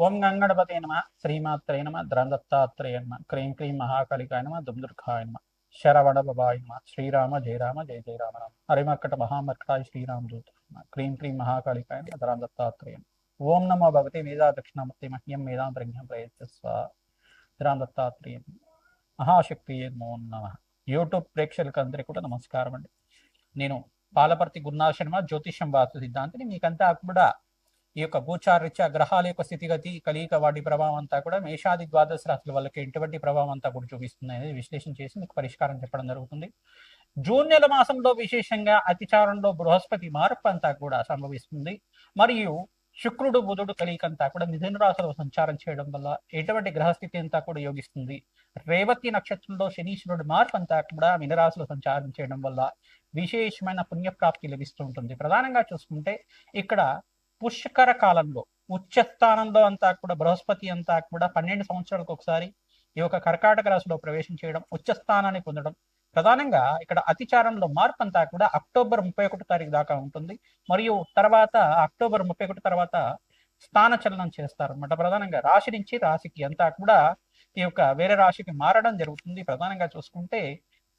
ఓం గంగణపతే నమ, శ్రీమాత్రే నమ, ద్రందత్తాత్రేయ నమ, క్రీం క్రీం మహాకాళికాయ నమ, దుమ్దుర్గాయ నమ, శరవణ బబాయ నమ, శ్రీరామ జయ రామ జయ జయ రామ రామ, హరిమర్కట మహామర్కటాయ శ్రీరామ దూత నమ, క్రీం క్రీం మహాకాళికాయ నమ, ద్రందత్తాత్రేయ నమ. ఓం నమో భగవతే మేధా దక్షిణామూర్తి మహ్యం మేధాంతరిజ్ఞం ప్రయత్స్వ ద్రందత్తాత్రేయ మహాశక్తి నమో నమ. యూట్యూబ్ ప్రేక్షకులకు అందరికీ కూడా నమస్కారం అండి. నేను పాలపర్తి గురునాథ శర్మ, జ్యోతిష్యం వాస్తు సిద్ధాంతిని. మీకంతా కూడా ఈ యొక్క గోచారరీత్యా గ్రహాల యొక్క స్థితిగతి, కలియిక, వాటి ప్రభావం అంతా కూడా మేషాది ద్వాదశ రాశుల వాళ్ళకి ఎటువంటి ప్రభావం అంతా కూడా చూపిస్తుంది అనేది విశ్లేషణ చేసి మీకు పరిష్కారం చెప్పడం జరుగుతుంది. జూన్ నెల మాసంలో విశేషంగా అతిచారంలో బృహస్పతి మార్పు అంతా కూడా సంభవిస్తుంది. మరియు శుక్రుడు బుధుడు కలియికంతా కూడా మిథున రాశిలో సంచారం చేయడం వల్ల ఎటువంటి గ్రహస్థితి అంతా కూడా యోగిస్తుంది. రేవతి నక్షత్రంలో శనీశ్వరుడు మార్పు అంతా కూడా మీనరాశిలో సంచారం చేయడం వల్ల విశేషమైన పుణ్యప్రాప్తి లభిస్తూ ఉంటుంది. ప్రధానంగా చూసుకుంటే ఇక్కడ పుష్కర కాలంలో ఉచ్చస్థానంలో అంతా కూడా బృహస్పతి అంతా కూడా 12 సంవత్సరాలకు ఒకసారి ఈ యొక్క కర్కాటక రాశిలో ప్రవేశం చేయడం, ఉచ్చస్థానాన్ని పొందడం. ప్రధానంగా ఇక్కడ అతిచారంలో మార్పు అంతా కూడా అక్టోబర్ 31 తారీఖు దాకా ఉంటుంది. మరియు తర్వాత అక్టోబర్ 31 తర్వాత స్థాన చలనం చేస్తారన్నమాట. ప్రధానంగా రాశి నుంచి రాశికి అంతా కూడా ఈ యొక్క వేరే రాశికి మారడం జరుగుతుంది. ప్రధానంగా చూసుకుంటే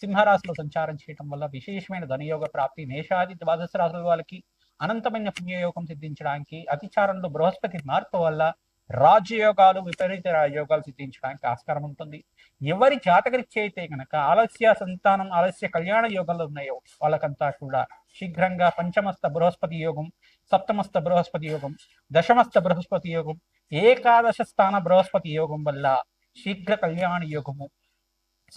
సింహరాశిలో సంచారం చేయడం వల్ల విశేషమైన ధనయోగ ప్రాప్తి, మేషాది ద్వాదశ రాశుల వాళ్ళకి అనంతమైన పుణ్యయోగం సిద్ధించడానికి, అతిచారంలో బృహస్పతి మార్పు వల్ల రాజయోగాలు, విపరీత రాజయోగాలు సిద్ధించడానికి ఆస్కారం ఉంటుంది. ఎవరి జాతకరీత్యా అయితే కనుక ఆలస్య సంతానం, ఆలస్య కళ్యాణ యోగాలు ఉన్నాయో వాళ్ళకంతా కూడా శీఘ్రంగా పంచమస్త బృహస్పతి యోగం, సప్తమస్త బృహస్పతి యోగం, దశమస్త బృహస్పతి యోగం, ఏకాదశ స్థాన బృహస్పతి యోగం వల్ల శీఘ్ర కళ్యాణ యోగము,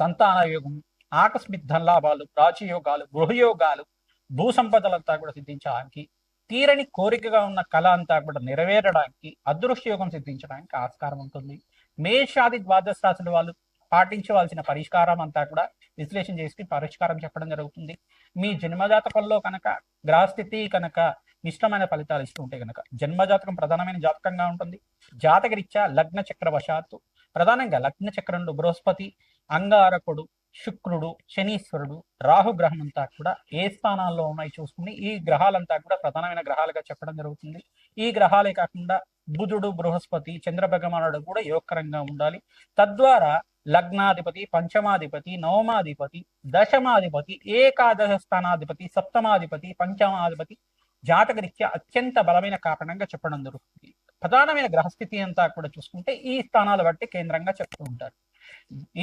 సంతాన యోగము, ఆకస్మిక ధనలాభాలు, రాజయోగాలు, గృహయోగాలు, భూ సంపదలంతా కూడా సిద్ధించడానికి, తీరని కోరికగా ఉన్న కళ అంతా కూడా నెరవేరడానికి, అదృష్టయోగం సిద్ధించడానికి ఆస్కారం ఉంటుంది. మేషాది ద్వాదశ రాశుల వాళ్ళు పాటించవలసిన పరిష్కారం అంతా కూడా విశ్లేషణ చేసి పరిష్కారం చెప్పడం జరుగుతుంది. మీ జన్మజాతకంలో కనుక గ్రహస్థితి కనుక మిశ్రమైన ఫలితాలు ఇస్తూ ఉంటే కనుక జన్మజాతకం ప్రధానమైన జాతకంగా ఉంటుంది. జాతకరీత్యా లగ్న చక్రవశాత్తు ప్రధానంగా లగ్న చక్రంలో బృహస్పతి, అంగారకుడు, శుక్రుడు, శనీశ్వరుడు, రాహుగ్రహం అంతా కూడా ఏ స్థానాల్లో ఉన్నాయి చూసుకుని ఈ గ్రహాలంతా కూడా ప్రధానమైన గ్రహాలుగా చెప్పడం జరుగుతుంది. ఈ గ్రహాలే కాకుండా బుధుడు, బృహస్పతి, చంద్రభగవానుడు కూడా యోగకరంగా ఉండాలి. తద్వారా లగ్నాధిపతి, పంచమాధిపతి, నవమాధిపతి, దశమాధిపతి, ఏకాదశ స్థానాధిపతి, సప్తమాధిపతి, పంచమాధిపతి జాతకరీత్యా అత్యంత బలమైన కారణంగా చెప్పడం జరుగుతుంది. ప్రధానమైన గ్రహస్థితి అంతా కూడా చూసుకుంటే ఈ స్థానాలు బట్టి కేంద్రంగా చెప్తూ ఉంటారు.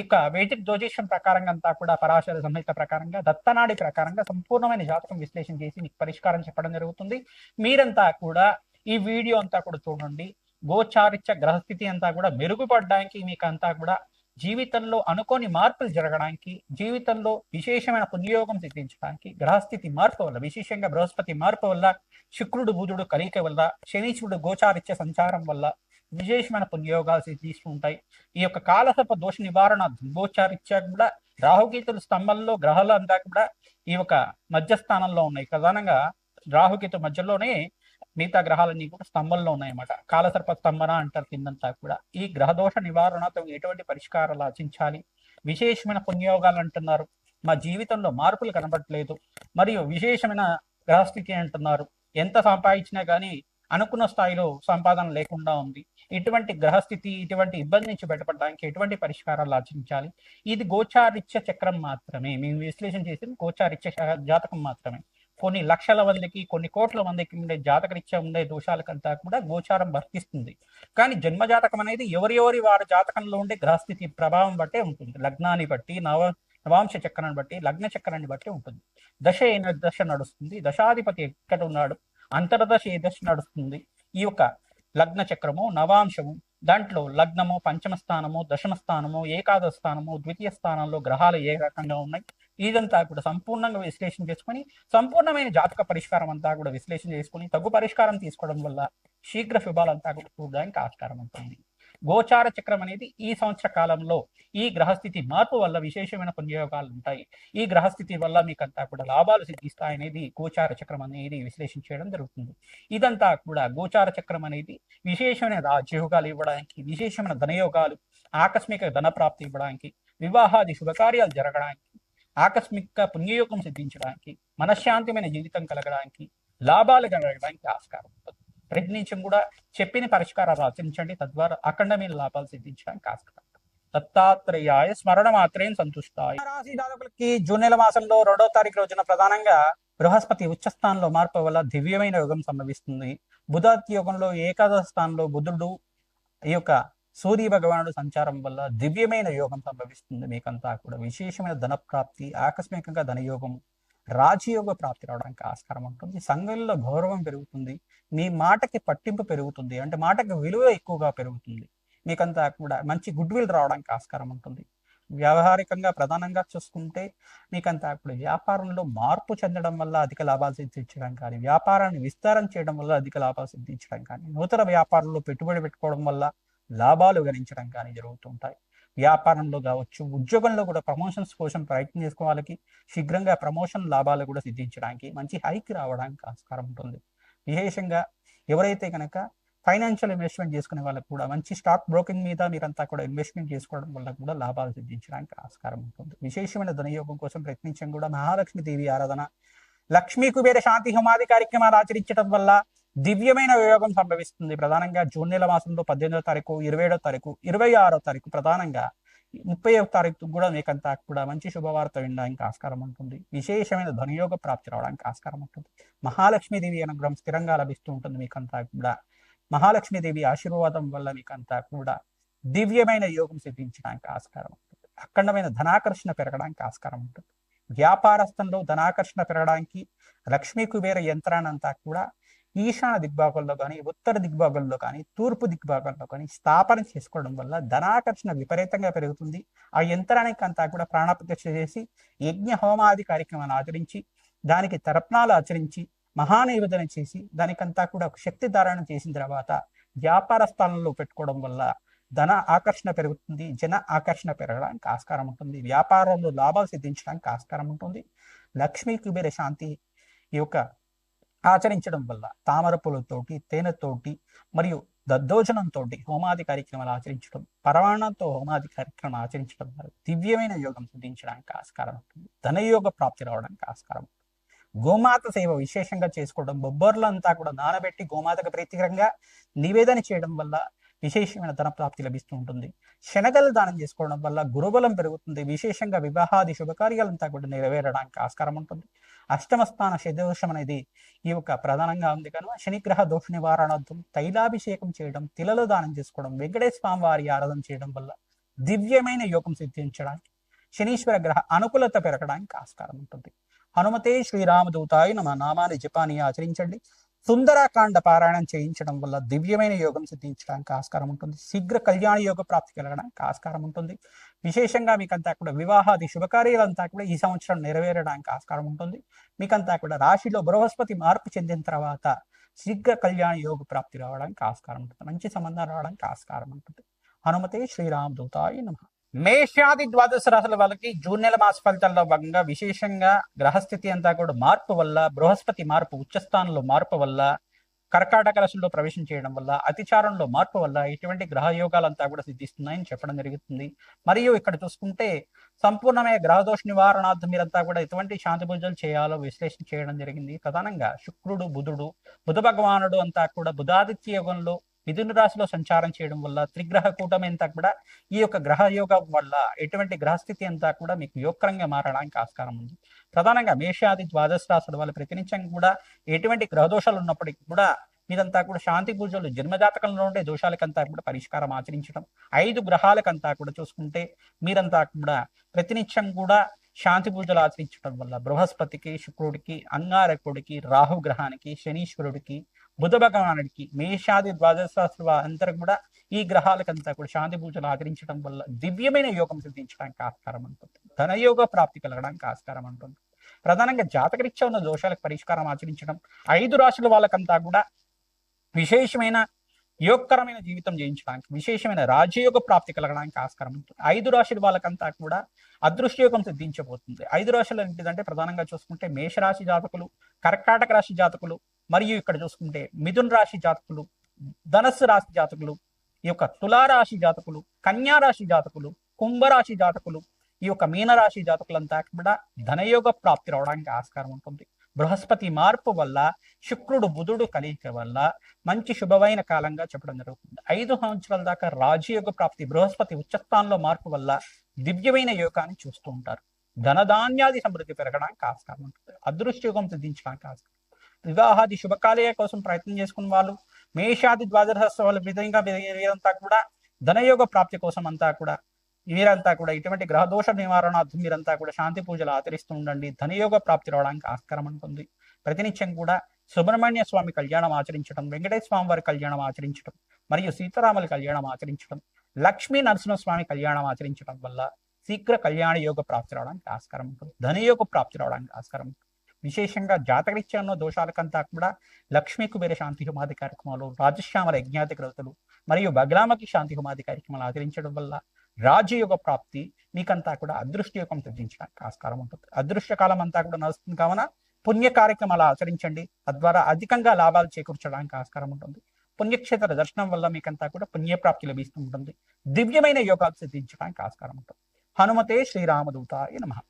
ఇక వేదిక జ్యోతిష్యం ప్రకారంగా అంతా కూడా పరాశర సంహిత ప్రకారంగా, దత్తనాడి ప్రకారంగా సంపూర్ణమైన జాతకం విశ్లేషణ చేసి మీకు పరిష్కారం చెప్పడం జరుగుతుంది. మీరంతా కూడా ఈ వీడియో అంతా కూడా చూడండి. గోచారిత్య గ్రహస్థితి అంతా కూడా మెరుగుపడడానికి, మీకు అంతా కూడా జీవితంలో అనుకోని మార్పులు జరగడానికి, జీవితంలో విశేషమైన పుణ్యయోగం సిద్ధించడానికి, గ్రహస్థితి మార్పు వల్ల విశేషంగా బృహస్పతి మార్పు వల్ల, శుక్రుడు బుధుడు కలియిక వల్ల, శనీశ్వరుడు గోచారిత్య సంచారం వల్ల విశేషమైన పుణ్యయోగాలు సిద్ధిస్తూ ఉంటాయి. ఈ యొక్క కాలసర్ప దోష నివారణ గోచారిత్యా కూడా రాహుకేతుల స్తంభంలో గ్రహాలు అంతా కూడా ఈ యొక్క మధ్యస్థానంలో ఉన్నాయి. ప్రధానంగా రాహుకేతు మధ్యలోనే మిగతా గ్రహాలన్నీ కూడా స్తంభంలో ఉన్నాయన్నమాట. కాలసర్ప స్తంభన అంటారు కిందంతా కూడా. ఈ గ్రహదోష నివారణతో ఎటువంటి పరిష్కారాలు ఆచించాలి, విశేషమైన పుణ్యయోగాలు అంటున్నారు, మా జీవితంలో మార్పులు కనబడట్లేదు, మరియు విశేషమైన గ్రహస్థితి అంటున్నారు, ఎంత సంపాదించినా కానీ అనుకున్న స్థాయిలో సంపాదన లేకుండా ఉంది, ఇటువంటి గ్రహస్థితి, ఇటువంటి ఇబ్బంది నుంచి బయటపడడానికి ఎటువంటి పరిష్కారాలు ఆచరించాలి. ఇది గోచారిత్య చక్రం మాత్రమే. మేము విశ్లేషణ చేసిన గోచారిత్య జాతకం మాత్రమే. కొన్ని లక్షల మందికి, కొన్ని కోట్ల మందికి ఉండే జాతకరీత్యా ఉండే దోషాలకంతా కూడా గోచారం వర్తిస్తుంది. కానీ జన్మజాతకం అనేది ఎవరి వారి జాతకంలో ఉండే గ్రహస్థితి ప్రభావం బట్టే ఉంటుంది. లగ్నాన్ని బట్టి, నవాంశ చక్రాన్ని బట్టి, లగ్న చక్రాన్ని బట్టి ఉంటుంది. దశ ఏ దశ నడుస్తుంది, దశాధిపతి ఎక్కడ ఉన్నాడు, అంతర్దశ ఏ దశ నడుస్తుంది, ఈ యొక్క లగ్న చక్రము, నవాంశము, దాంట్లో లగ్నము, పంచమ స్థానము, దశమ స్థానము, ఏకాదశ స్థానము, ద్వితీయ స్థానంలో గ్రహాలు ఏ రకంగా ఉన్నాయి, ఇదంతా కూడా సంపూర్ణంగా విశ్లేషణ చేసుకుని సంపూర్ణమైన జాతక పరిష్కారం అంతా కూడా విశ్లేషణ చేసుకుని తగు పరిష్కారం తీసుకోవడం వల్ల శీఘ్ర శుభాలంతా కూడా చూడడానికి ఆస్కారం ఉంటుంది. గోచార చక్రం అనేది ఈ సంవత్సర కాలంలో ఈ గ్రహస్థితి మార్పు వల్ల విశేషమైన పుణ్యయోగాలు ఉంటాయి. ఈ గ్రహస్థితి వల్ల మీకంతా కూడా లాభాలు సిద్ధిస్తాయనేది గోచార చక్రం అనేది విశ్లేషణ చేయడం జరుగుతుంది. ఇదంతా కూడా గోచార చక్రం అనేది విశేషమైన రాజయోగాలు ఇవ్వడానికి, విశేషమైన ధనయోగాలు, ఆకస్మిక ధన ప్రాప్తి ఇవ్వడానికి, వివాహాది శుభకార్యాలు జరగడానికి, ఆకస్మిక పుణ్యయోగం సిద్ధించడానికి, మనశ్శాంతిమైన జీవితం కలగడానికి, లాభాలు కలగడానికి ఆస్కారం ఉంటుంది. ప్రయత్నించం కూడా చెప్పిన పరిష్కారాలు ఆచరించండి, తద్వారా అఖండమైన లాభాలు సిద్ధించడానికి ఆస్కారం. దత్తాత్రేయాయ స్మరణ మాత్రేం సంతుష్టాయ. రాశి జాతకులకి జూన్ నెల మాసంలో 2వ తారీఖు రోజున ప్రధానంగా బృహస్పతి ఉచ్చస్థానంలో మార్పు వల్ల దివ్యమైన యోగం సంభవిస్తుంది. బుధాది యోగంలో ఏకాదశ స్థానంలో బుధుడు ఈ యొక్క సూర్య భగవానుడు సంచారం వల్ల దివ్యమైన యోగం సంభవిస్తుంది. మీకంతా కూడా విశేషమైన ధన ప్రాప్తి, ఆకస్మికంగా ధనయోగం, రాజయోగ ప్రాప్తి రావడానికి ఆస్కారం ఉంటుంది. సంఘంలో గౌరవం పెరుగుతుంది, మీ మాటకి పట్టింపు పెరుగుతుంది, అంటే మాటకి విలువ ఎక్కువగా పెరుగుతుంది. మీకంతా కూడా మంచి గుడ్ విల్ రావడానికి ఆస్కారం ఉంటుంది. వ్యావహారికంగా ప్రధానంగా చూసుకుంటే మీకంతా కూడా వ్యాపారంలో మార్పు చెందడం వల్ల అధిక లాభాలు సిద్ధించడం కానీ, వ్యాపారాన్ని విస్తారం చేయడం వల్ల అధిక లాభాలు సిద్ధించడం కానీ, నూతన వ్యాపారంలో పెట్టుబడి పెట్టుకోవడం వల్ల లాభాలు గణించడం కానీ జరుగుతుంటాయి. వ్యాపారంలో కావచ్చు, ఉద్యోగంలో కూడా ప్రమోషన్స్ కోసం ప్రయత్నం చేసుకునే వాళ్ళకి శీఘ్రంగా ప్రమోషన్ లాభాలు కూడా సిద్ధించడానికి, మంచి హైక్ రావడానికి ఆస్కారం ఉంటుంది. విశేషంగా ఎవరైతే కనుక ఫైనాన్షియల్ ఇన్వెస్ట్మెంట్ చేసుకునే వాళ్ళకి కూడా మంచి స్టాక్ బ్రోకింగ్ మీద మీరంతా కూడా ఇన్వెస్ట్మెంట్ చేసుకోవడం వల్ల కూడా లాభాలు సిద్ధించడానికి ఆస్కారం ఉంటుంది. విశేషమైన ధనయోగం కోసం ప్రయత్నించడం కూడా మహాలక్ష్మి దేవి ఆరాధన, లక్ష్మీ కుబేర శాంతి హోమాది కార్యక్రమాలు ఆచరించడం వల్ల దివ్యమైన యోగం సంభవిస్తుంది. ప్రధానంగా జూన్ నెల మాసంలో 18వ తారీఖు, 27వ తారీఖు, 26వ తారీఖు, ప్రధానంగా 30వ తారీఖు కూడా మీకంతా కూడా మంచి శుభవార్త వినడానికి ఆస్కారం ఉంటుంది. విశేషమైన ధనయోగ ప్రాప్తి రావడానికి ఆస్కారం ఉంటుంది. మహాలక్ష్మీదేవి అనుగ్రహం స్థిరంగా లభిస్తూ ఉంటుంది. మీకంతా కూడా మహాలక్ష్మీదేవి ఆశీర్వాదం వల్ల మీకంతా కూడా దివ్యమైన యోగం సిద్ధించడానికి ఆస్కారం ఉంటుంది. అఖండమైన ధనాకర్షణ పెరగడానికి ఆస్కారం ఉంటుంది. వ్యాపారస్థంలో ధనాకర్షణ పెరగడానికి లక్ష్మీ కుబేర యంత్రాన్నంతా కూడా ఈశాన్య దిగ్భాగంలో కానీ, ఉత్తర దిగ్భాగంలో కానీ, తూర్పు దిగ్భాగంలో కానీ స్థాపన చేసుకోవడం వల్ల ధనాకర్షణ విపరీతంగా పెరుగుతుంది. ఆ యంత్రానికి అంతా కూడా ప్రాణప్రతిష్ఠ చేసి యజ్ఞ హోమాది కార్యక్రమాన్ని ఆచరించి, దానికి తర్పణాలు ఆచరించి, మహానైవేదన చేసి, దానికంతా కూడా ఒక శక్తి ధారణ చేసిన తర్వాత వ్యాపార స్థానంలో పెట్టుకోవడం వల్ల ధన ఆకర్షణ పెరుగుతుంది, జన ఆకర్షణ పెరగడానికి ఆస్కారం ఉంటుంది. వ్యాపారంలో లాభాలు సిద్ధించడానికి ఆస్కారం ఉంటుంది. లక్ష్మీ కుబేర శాంతి ఈ యొక్క ఆచరించడం వల్ల తామర పూలతోటి, తేనెతోటి మరియు దద్దోజనంతో హోమాది కార్యక్రమాలు ఆచరించడం, పరమాణంతో హోమాది కార్యక్రమాలు ఆచరించడం వల్ల దివ్యమైన యోగం సిద్ధించడానికి ఆస్కారం ఉంటుంది. ధనయోగ ప్రాప్తి రావడానికి ఆస్కారం ఉంటుంది. గోమాత సేవ విశేషంగా చేసుకోవడం, బొబ్బర్లంతా కూడా నానబెట్టి గోమాతకు ప్రీతికరంగా నివేదన చేయడం వల్ల విశేషమైన ధన ప్రాప్తి లభిస్తూ ఉంటుంది. శనగలు దానం చేసుకోవడం వల్ల గురుబలం పెరుగుతుంది. విశేషంగా వివాహాది శుభకార్యాలంతా కూడా నెరవేరడానికి ఆస్కారం ఉంటుంది. అష్టమ స్థాన శనిదోషం అనేది ఈ యొక్క ప్రధానంగా ఉంది కనుక శనిగ్రహ దోష నివారణార్థం తైలాభిషేకం చేయడం, తిలలు దానం చేసుకోవడం, వెంకటేశ్వర స్వామి వారి ఆరాధన చేయడం వల్ల దివ్యమైన యోగం సిద్ధించడానికి, శనీశ్వర గ్రహ అనుకూలత పెరగడానికి ఆస్కారం ఉంటుంది. హనుమతే శ్రీరామదూతాయ నమ నామాన్ని జపాన్ని ఆచరించండి. సుందరాకాండ పారాయణం చేయించడం వల్ల దివ్యమైన యోగం సిద్ధించడానికి ఆస్కారం ఉంటుంది. శీఘ్ర కళ్యాణ యోగ ప్రాప్తి కలగడానికి ఆస్కారం ఉంటుంది. విశేషంగా మీకంతా కూడా వివాహాది శుభకార్యాలంతా కూడా ఈ సంవత్సరం నెరవేరడానికి ఆస్కారం ఉంటుంది. మీకంతా కూడా రాశిలో బృహస్పతి మార్పు చెందిన తర్వాత శీఘ్ర కళ్యాణ యోగ ప్రాప్తి రావడానికి ఆస్కారం ఉంటుంది. మంచి సంబంధం రావడానికి ఆస్కారం ఉంటుంది. హనుమతే శ్రీరామదూతాయ నమః. మేషాది ద్వాదశ రాశుల వాళ్ళకి జూన్ నెల మాస ఫలితాల్లో భాగంగా విశేషంగా గ్రహస్థితి అంతా కూడా మార్పు వల్ల, బృహస్పతి మార్పు ఉచ్చస్థానంలో మార్పు వల్ల, కర్కాటక రాశిలో ప్రవేశం చేయడం వల్ల, అతిచారంలో మార్పు వల్ల ఇటువంటి గ్రహయోగాలంతా కూడా సిద్ధిస్తున్నాయని చెప్పడం జరుగుతుంది. మరియు ఇక్కడ చూసుకుంటే సంపూర్ణమైన గ్రహదోష నివారణార్థం మీరంతా కూడా ఎటువంటి శాంతి పూజలు చేయాలో విశ్లేషణ చేయడం జరిగింది. ప్రధానంగా శుక్రుడు, బుధ భగవానుడు అంతా కూడా బుధాదిత్య యోగంలో మిథున రాశిలో సంచారం చేయడం వల్ల త్రిగ్రహ కూటమి అంతా కూడా ఈ యొక్క గ్రహ యోగం వల్ల ఎటువంటి గ్రహస్థితి అంతా కూడా మీకు యోగకరంగా మారడానికి ఆస్కారం ఉంది. ప్రధానంగా మేషాది ద్వాదశ రాశుల వాళ్ళ ప్రతినిత్యం కూడా ఎటువంటి గ్రహదోషాలు ఉన్నప్పటికీ కూడా మీదంతా కూడా శాంతి పూజలు, జన్మజాతకంలో ఉండే దోషాలకంతా కూడా పరిష్కారం ఆచరించడం, 5 గ్రహాలకంతా కూడా చూసుకుంటే మీరంతా కూడా ప్రతినిత్యం కూడా శాంతి పూజలు ఆచరించడం వల్ల బృహస్పతికి, శుక్రుడికి, అంగారకుడికి, రాహుగ్రహానికి, శనీశ్వరుడికి, బుధ భగవానుడికి, మేషాది ద్వాదశ రాశుల అందరూ కూడా ఈ గ్రహాలకంతా కూడా శాంతి పూజలు ఆచరించడం వల్ల దివ్యమైన యోగం సిద్ధించడానికి ఆస్కారం ఉంటుంది. ధనయోగ ప్రాప్తి కలగడానికి ఆస్కారం ఉంటుంది. ప్రధానంగా జాతకరీత్యా ఉన్న దోషాలకు పరిష్కారం ఆచరించడం, 5 రాశుల వాళ్ళకంతా కూడా విశేషమైన యోగకరమైన జీవితం జయించడానికి, విశేషమైన రాజయోగ ప్రాప్తి కలగడానికి ఆస్కారం ఉంటుంది. 5 రాశుల వాళ్ళకంతా కూడా అదృష్టయోగం సిద్ధించబోతుంది. 5 రాశులు ఏంటిదంటే ప్రధానంగా చూసుకుంటే మేషరాశి జాతకులు, కర్కాటక రాశి జాతకులు, మరియు ఇక్కడ చూసుకుంటే మిథున రాశి జాతకులు, ధనస్సు రాశి జాతకులు, ఈ యొక్క తులారాశి జాతకులు, కన్యా రాశి జాతకులు, కుంభరాశి జాతకులు, ఈ యొక్క మీనరాశి జాతకులంతా కూడా ధనయోగ ప్రాప్తి రావడానికి ఆస్కారం ఉంటుంది. బృహస్పతి మార్పు వల్ల, శుక్రుడు బుధుడు కలయిక వల్ల మంచి శుభమైన కాలంగా చెప్పడం జరుగుతుంది. 5 సంవత్సరాల దాకా రాజయోగ ప్రాప్తి, బృహస్పతి ఉచ్చస్థానంలో మార్పు వల్ల దివ్యమైన యోగాన్ని చూస్తూ ఉంటారు. ధనధాన్యాది సమృద్ధి పెరగడానికి ఆస్కారం ఉంటుంది. అదృష్టయోగం సిద్ధించడానికి ఆస్కారం. వివాహాది శుభకార్య కోసం ప్రయత్నం చేసుకున్న వాళ్ళు, మేషాది ద్వాదశ వాళ్ళ విధంగా వీరంతా కూడా ధనయోగ ప్రాప్తి కోసం అంతా కూడా వీరంతా కూడా ఇటువంటి గ్రహదోష నివారణార్థం మీరంతా కూడా శాంతి పూజలు ఆచరిస్తూ ఉండండి. ధనయోగ ప్రాప్తి రావడానికి ఆస్కారం ఉంటుంది. ప్రతినిత్యం కూడా సుబ్రహ్మణ్య స్వామి కళ్యాణం ఆచరించడం, వెంకటేశ్వర స్వామి వారి కళ్యాణం ఆచరించడం, మరియు సీతారాముల కళ్యాణం ఆచరించడం, లక్ష్మీ నరసింహస్వామి కళ్యాణం ఆచరించడం వల్ల శీఘ్ర కళ్యాణ యోగ ప్రాప్తి రావడానికి ఆస్కారం ఉంటుంది. ధనయోగ ప్రాప్తి రావడానికి ఆస్కారం ఉంటుంది. విశేషంగా జాతకరీత్యా ఉన్న దోషాలకంతా కూడా లక్ష్మీ కుబేర శాంతి హోమాది కార్యక్రమాలు, రాజశ్యామల యజ్ఞాతి గ్రవతలు మరియు బగలామకి శాంతి హోమాది కార్యక్రమాలు ఆచరించడం వల్ల రాజయోగ ప్రాప్తి మీకంతా కూడా అదృష్టయోగం సిద్ధించడానికి ఆస్కారం ఉంటుంది. అదృష్టకాలం అంతా కూడా నడుస్తుంది కావున పుణ్య కార్యక్రమాలు ఆచరించండి. తద్వారా అధికంగా లాభాలు చేకూర్చడానికి ఆస్కారం ఉంటుంది. పుణ్యక్షేత్ర దర్శనం వల్ల మీకంతా కూడా పుణ్యప్రాప్తి లభిస్తూ ఉంటుంది. దివ్యమైన యోగాలు సిద్ధించడానికి ఆస్కారం ఉంటుంది. హనుమతే శ్రీరామదూతాయ నమః.